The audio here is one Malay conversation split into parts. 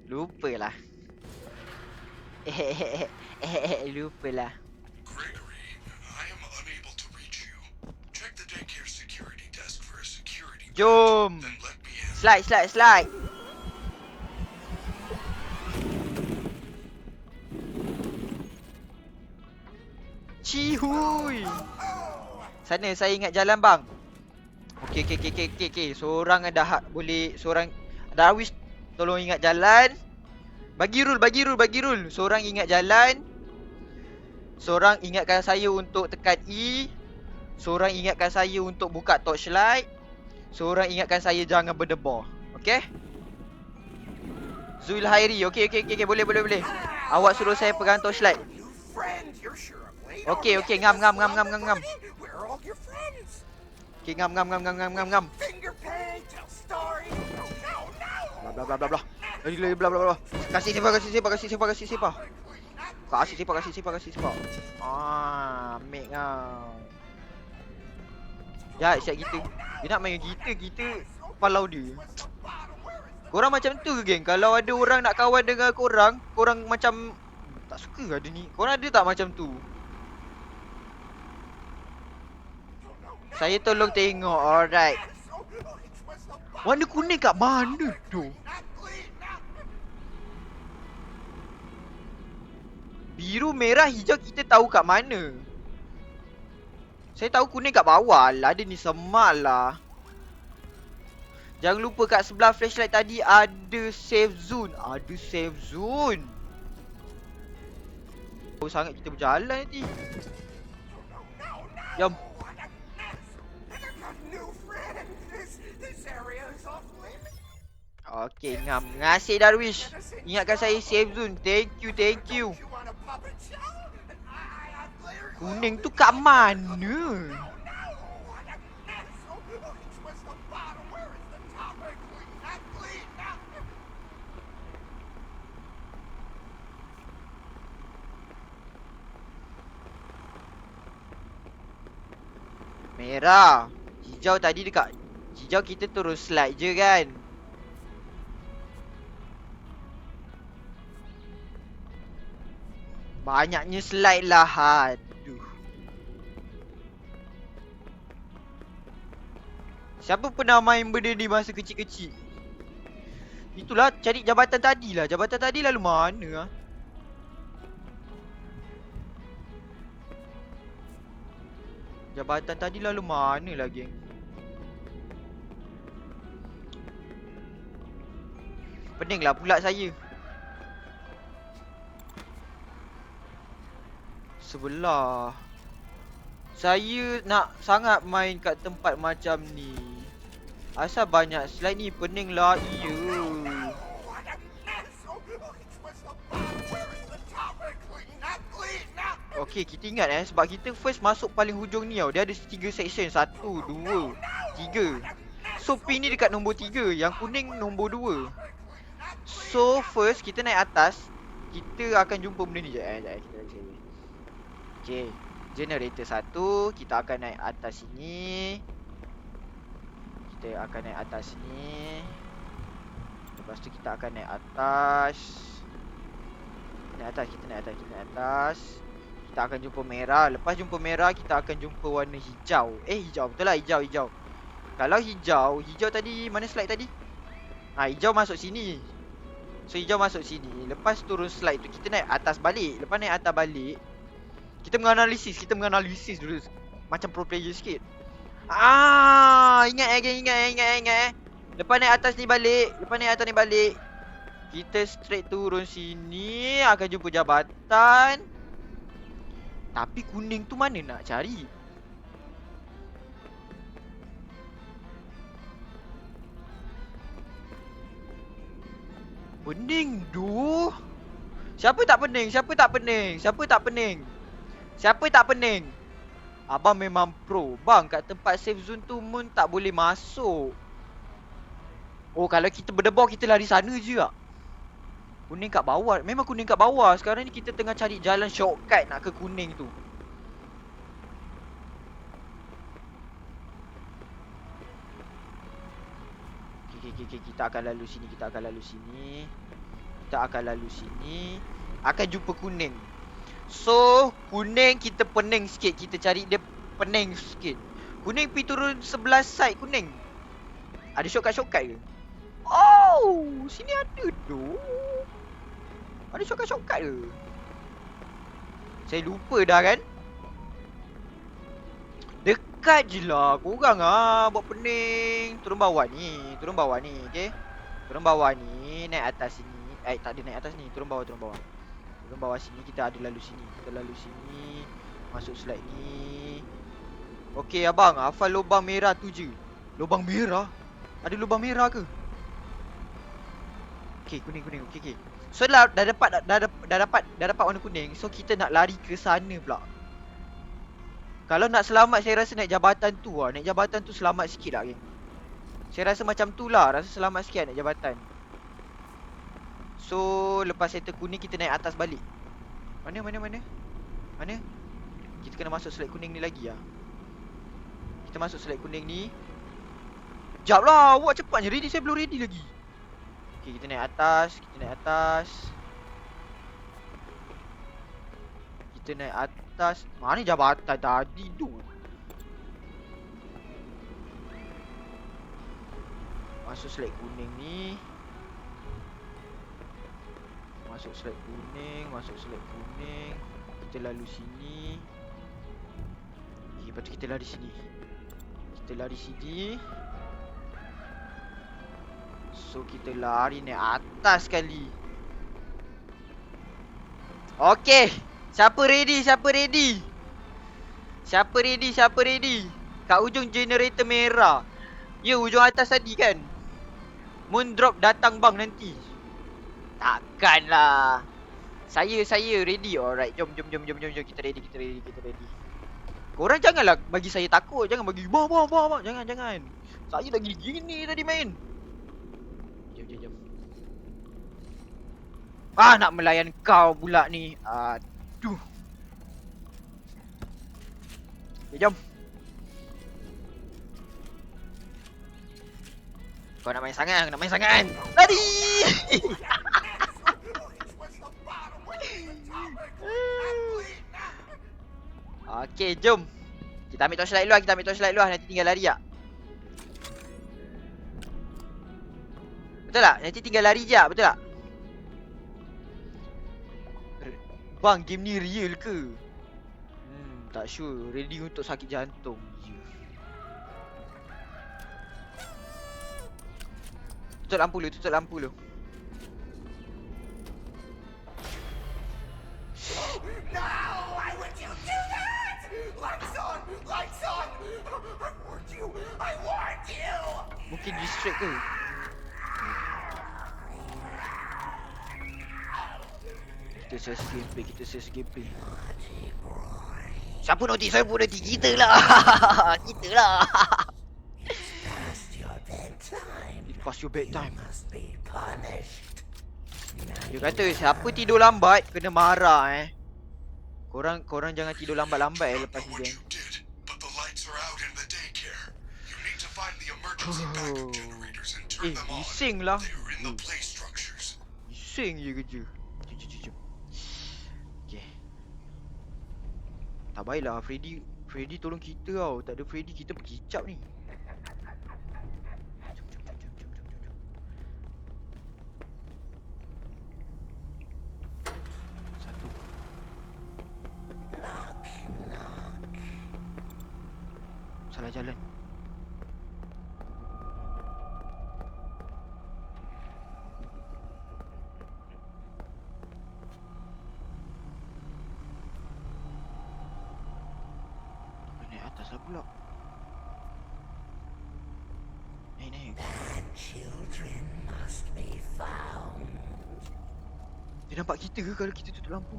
Lupalah. Lupalah. Gregory, I am unable to reach you. Check the daycare security desk for a security badge, Jom. then let me in. Slide. Cihui. Sana saya ingat jalan bang. Okey. Seorang dah boleh, seorang Darwish tolong ingat jalan. Bagi rule. Seorang ingat jalan. Seorang ingatkan saya untuk tekan E. Seorang ingatkan saya untuk buka torchlight. Seorang ingatkan saya jangan berdebar. Okey? Zulhairi. Okey. Boleh. Awak suruh saya pegang torchlight. Okey. Ngam. Okey, ngam. Blah blah. Blah. Kasih sifar. Kasih sifar. Ambil kau. Ya, siap kita. Dia nak main kita palau dia. Korang macam tu ke geng? Kalau ada orang nak kawan dengan korang macam tak suka ada ni. Korang ada tak macam tu? Saya tolong tengok. Alright. Warna kuning kat mana tu? Biru, merah, hijau kita tahu kat mana. Saya tahu kuning kat bawah lah. Dia ni semak lah. Jangan lupa kat sebelah flashlight tadi ada safe zone. Oh, sangat kita berjalan nanti. Jom. Okey, ngam. Ngasih Darwish. Ingatkan saya safe zone. Thank you. Kuning tu kat mana? Merah. Hijau tadi dekat. Hijau kita terus slide je kan. Banyaknya slide lah. Aduh. Siapa pernah main benda ni masa kecil-kecil? Itulah cari jabatan tadi lah. Jabatan tadi lalu mana ah? Jabatan tadi lalu mana lah geng? Pening lah pula saya. Sebelah. Saya nak sangat main kat tempat macam ni. Asal banyak slide ni, pening lah. Iya. Okey, kita ingat sebab kita first masuk paling hujung ni tau. Dia ada 3 section. 1, 2, 3. So pink ni dekat nombor 3. Yang kuning nombor 2. So first kita naik atas. Kita akan jumpa benda ni. Sekejap kita cari. Okay, generator 1. Kita akan naik atas sini. Kita akan naik atas sini. Lepas tu kita akan naik atas. Kita naik atas. Kita akan jumpa merah. Lepas jumpa merah, kita akan jumpa warna hijau. Hijau. Betul lah, hijau. Kalau hijau tadi, mana slide tadi? Hijau masuk sini. So hijau masuk sini. Lepas turun slide tu, kita naik atas balik. Lepas naik atas balik, kita menganalisis dulu. Macam pro player sikit. Ingat Lepas naik atas ni balik. Kita straight turun sini. Akan jumpa jabatan. Tapi kuning tu mana nak cari? Pening tu. Siapa tak pening? Abang memang pro. Bang, kat tempat safe zone tu Moon tak boleh masuk. Oh, kalau kita berdebar, kita lari sana je tak? Kuning kat bawah. Memang kuning kat bawah. Sekarang ni kita tengah cari jalan shortcut nak ke kuning tu. Okay. Kita akan lalu sini. Kita akan lalu sini. Akan jumpa kuning. So, kuning kita pening sikit. Kita cari dia pening sikit. Kuning pergi turun sebelah side kuning. Ada shortcut-shortcut ke? Oh, sini ada tu. Ada shortcut-shortcut ke? Saya lupa dah kan. Dekat je lah. Korang buat pening. Turun bawah ni. Turun bawah ni, okay? Turun bawah ni. Naik atas sini. Tak ada naik atas ni. Turun bawah, turun bawah. Turun bawah sini. Kita ada lalu sini. Kita lalu sini. Masuk slide ni. Okay abang. Hafal lubang merah tu je. Lubang merah? Ada lubang merah ke? Okay, kuning. Okay. So dah dapat warna kuning. So kita nak lari ke sana pula. Kalau nak selamat saya rasa naik jabatan tu lah. Naik jabatan tu selamat sikit lah geng. Saya rasa macam tu lah. Rasa selamat sikit lah naik jabatan. So lepas settle kuning kita naik atas balik. Mana? Kita kena masuk slide kuning ni lagi lah. Kita masuk slide kuning ni. Sekejap lah. Awak cepatnya ready. Saya belum ready lagi. Okay, kita naik atas. Kita naik atas. Mana jabatan tadi tu? Masuk slide kuning ni. Masuk slide kuning. Kita lalu sini. Okay, lepas tu kita lari sini. So kita lari naik atas sekali. Okay. Siapa ready? Kat ujung generator merah. Ya, ujung atas tadi kan. Moon drop datang bang nanti. Takkan lah. Saya ready. Alright, jom. Kita ready. Korang janganlah bagi saya takut. Jangan bagi bang. Jangan. Saya dah gini tadi main. Jom. Nak melayan kau pula ni. Aduh. Okay, jom. Kau nak main sangat. Lari! Okay, jom. Kita ambil torchlight luar. Nanti tinggal lari tak? Betul tak? Nanti tinggal lari je, betul tak? Bang, game ni real ke? Tak sure. Ready untuk sakit jantung je. Tutup lampu lu. No! Why would you do that? Lights on! I warned you! Mungkin distract ke? Kita sesi gameplay. Siapa nanti? Kita lah. It's past your bedtime. Dia kata siapa tidur lambat kena marah Korang jangan tidur lambat-lambat lepas ni geng. You did, but the lights are out in the daycare. You need to find the emergency backup generators and turn them on. Bising lah. They're in the play structures. Bising je kerja. Jom. Okay. Tak baiklah Freddy tolong kita tau. Tak ada Freddy kita berkicap ni. Satu. Salah jalan. Naik atas lah pula. Naik. Children must be found. Dia nampak kita ke kalau kita tutup lampu?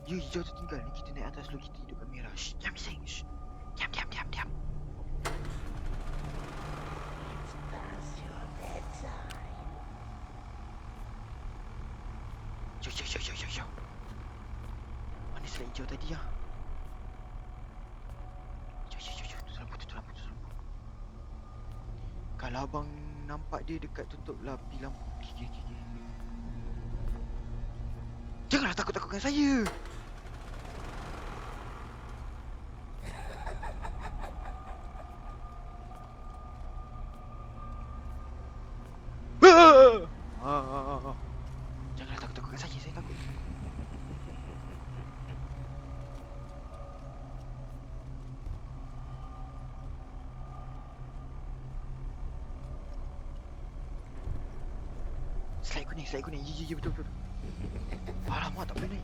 Ya, hijau tertinggal ni. Kita naik atas dulu. Kita hidupkan merah. Shh, jangan bising. Shh. Diam. Past your bedtime. Jom. Mana slide hijau tadi lah? Jom. Alah abang nampak dia dekat tutup lapi lampu. Okay. Janganlah takut-takutkan saya. Janganlah takut-takutkan saya takut. Slide kuning. Ya, betul. Alamak, tak boleh naik.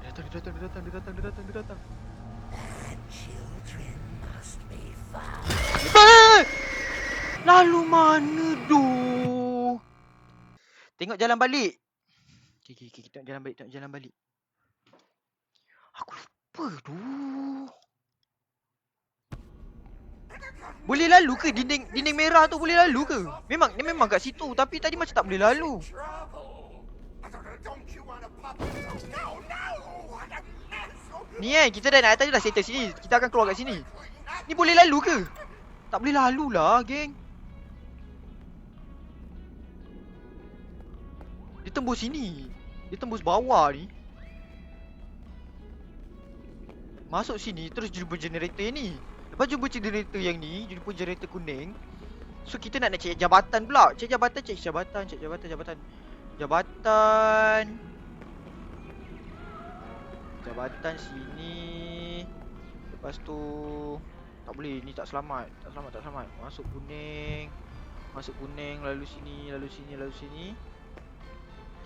Dia datang. Children must be found. Lalu mana doh? Tengok jalan balik. Okay, kita tengok jalan balik. Aku lupa doh. Boleh lalu ke dinding merah tu boleh lalu ke? Memang kat situ tapi tadi macam tak boleh lalu. Trouble. Don't you want to pop? No. What a asshole. Ni kan kita dah nak atas dah settle sini. Kita akan keluar kat sini. Ni boleh lalu ke? Tak boleh lalu lah, geng. Dia tembus sini. Dia tembus bawah ni. Masuk sini terus jumpa generator ni. Lepas jumpa generator yang ni, jumpa generator kuning. So kita nak cek jabatan pula. Cek jabatan. Jabatan sini. Lepas tu tak boleh, ni tak selamat. Masuk kuning, lalu sini.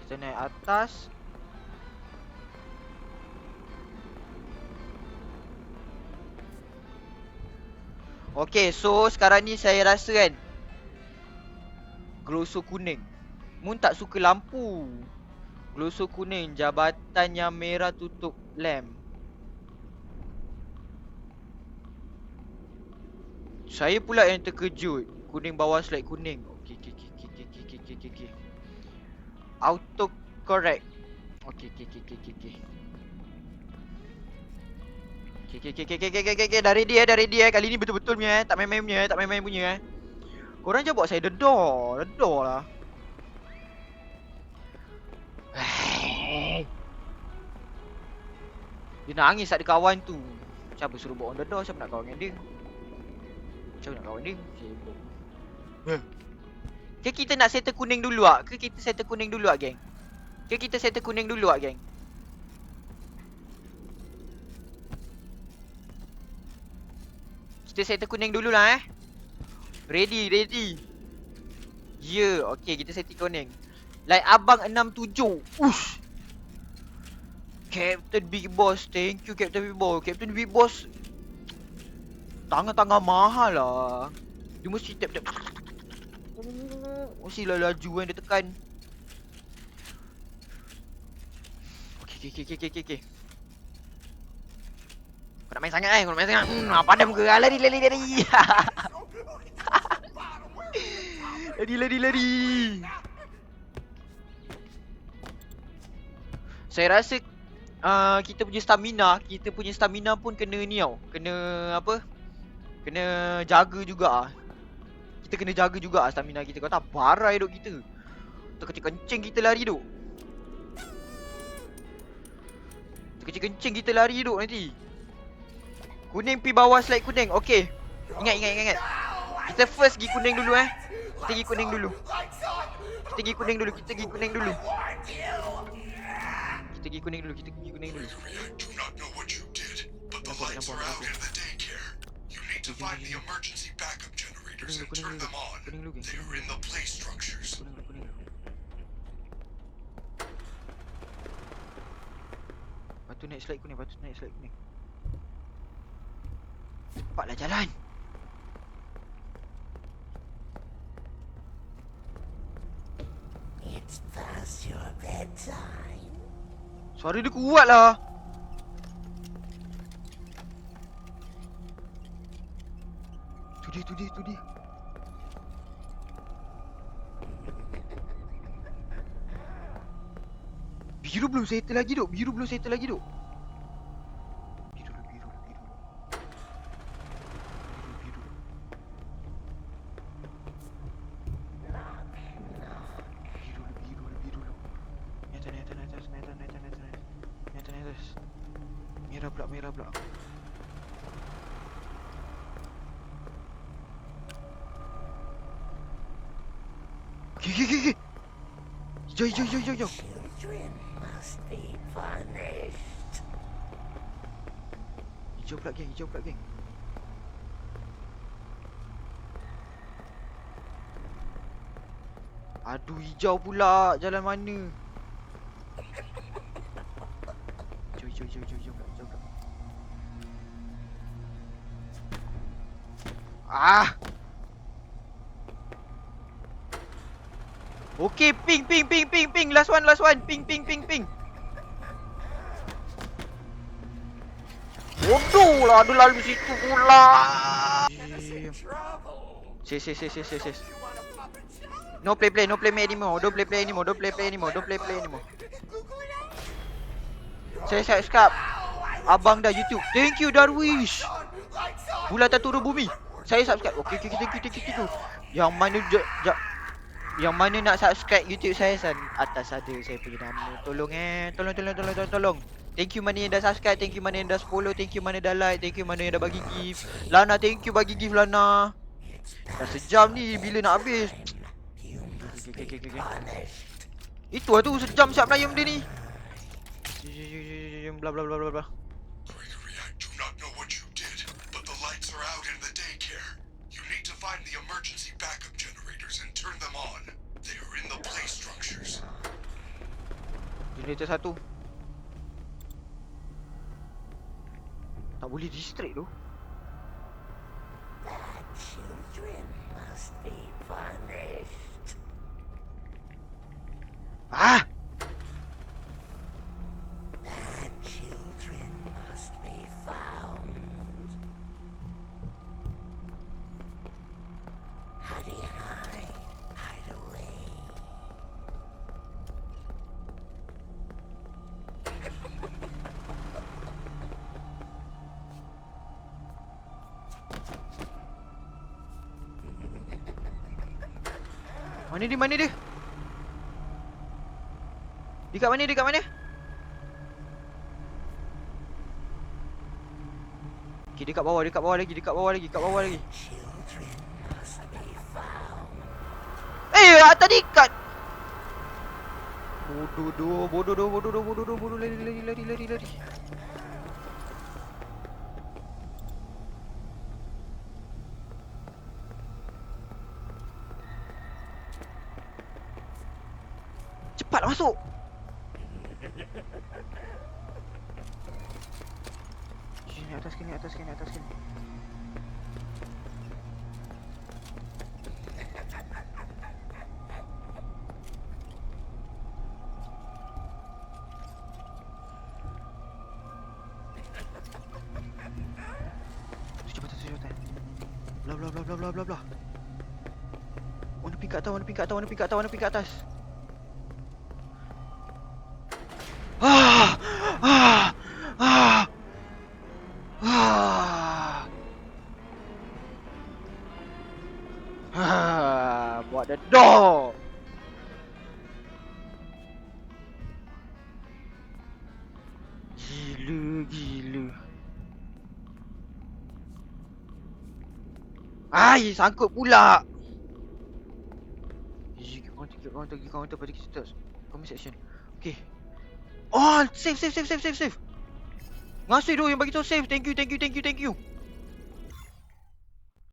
Kita naik atas. Okay, so sekarang ni saya rasa kan glosor kuning. Mun tak suka lampu. Glosor kuning, jabatan yang merah tutup lamp. Saya pula yang terkejut. Kuning bawah slide kuning. Okay. Auto correct. Okay. Okay. Dah ready eh. Kali ni betul-betul punya tak main-main punya. Korang je buat saya dedor lah. Dia nangis tak ada kawan tu. Siapa suruh buat on the door? Siapa nak kawan dengan dia? Sibuk. Ke kita nak settle kuning dulu ah? Geng? Kita settle kuning dulu ah, geng? Kita settle kuning dulu lah eh. Ready. Ya, okay, kita settle kuning. Like abang 67. Ush. Captain Big Boss. Thank you Captain Big Boss. Captain Big Boss tangan mahal lah. Dia mesti tap. Mesti lah laju kan dia tekan. Okay. Kau nak main sangat kan? Padam ke? Lari. Lari. Saya rasa kita punya stamina pun kena ni tau. Kena apa? Kena jaga juga ah. Kita kena jaga juga stamina kita. Kau tak barai duk kita. Terkencing kita lari duk. Nanti. Kuning pi bawah slide kuning. Okey. Ingat. Kita first pergi kuning dulu eh. Kita pergi kuning dulu. Kita pergi kuning dulu. I do not know what you did, but the lights are out in the daycare. You need to find the emergency backup generators and turn them on. They're in the play structures. Kuning. Batu naik slide kuning. Cepatlah jalan. It's past your bedtime. Suara dia kuat lah. Tu dia. Biru belum settle lagi duk. Biru belum settle lagi duk. Biru. Biru. Ni atas. Merah pula. Okay. Hijau. Children must be punished. Hijau pula geng. Aduh, hijau pula. Jalan mana? Hijau pula. Ah! Okay, ping. Last one. Ping. Bodoh lah, ada lalu situ pula. Trouble. Sis. You want a puppet show? No play me anymore. Don't play anymore. Saya subscribe abang dah YouTube. Thank you Darwish. Like so. Bulatan turun bumi. Saya subscribe. Okay, thank you. Yang mana nak subscribe YouTube saya atas ada saya punya nama. Tolong. Thank you mana yang dah subscribe, thank you mana yang dah follow, thank you mana dah like, thank you mana yang dah bagi gift. Lana, thank you bagi gift Lana. Dah sejam ni, bila nak habis? Okay. Itu lah tu, sejam siap layam dia ni. Bla. Gregory, I do not know what you did, but the lights are out in the daycare. You need to find the emergency backup generators and turn them on. They are in the play structures. Generator satu. Tak boleh distract tu. Children must be punished. Ah! Children must be found. Huddy and I hide away. Mana dia? Dekat mana? Okay, dekat bawah lagi. Children must be found. Atas dekat. Bodoh, lari. Cepat masuk. Ni atas sini. Cepat. Bla. Warna pink kat atas. Buat the door. Gila. Ai, sangkut pula. Counter pada kita. Comment section. Okay. Oh, save. Ngasih doh yang bagi tahu save. Thank you.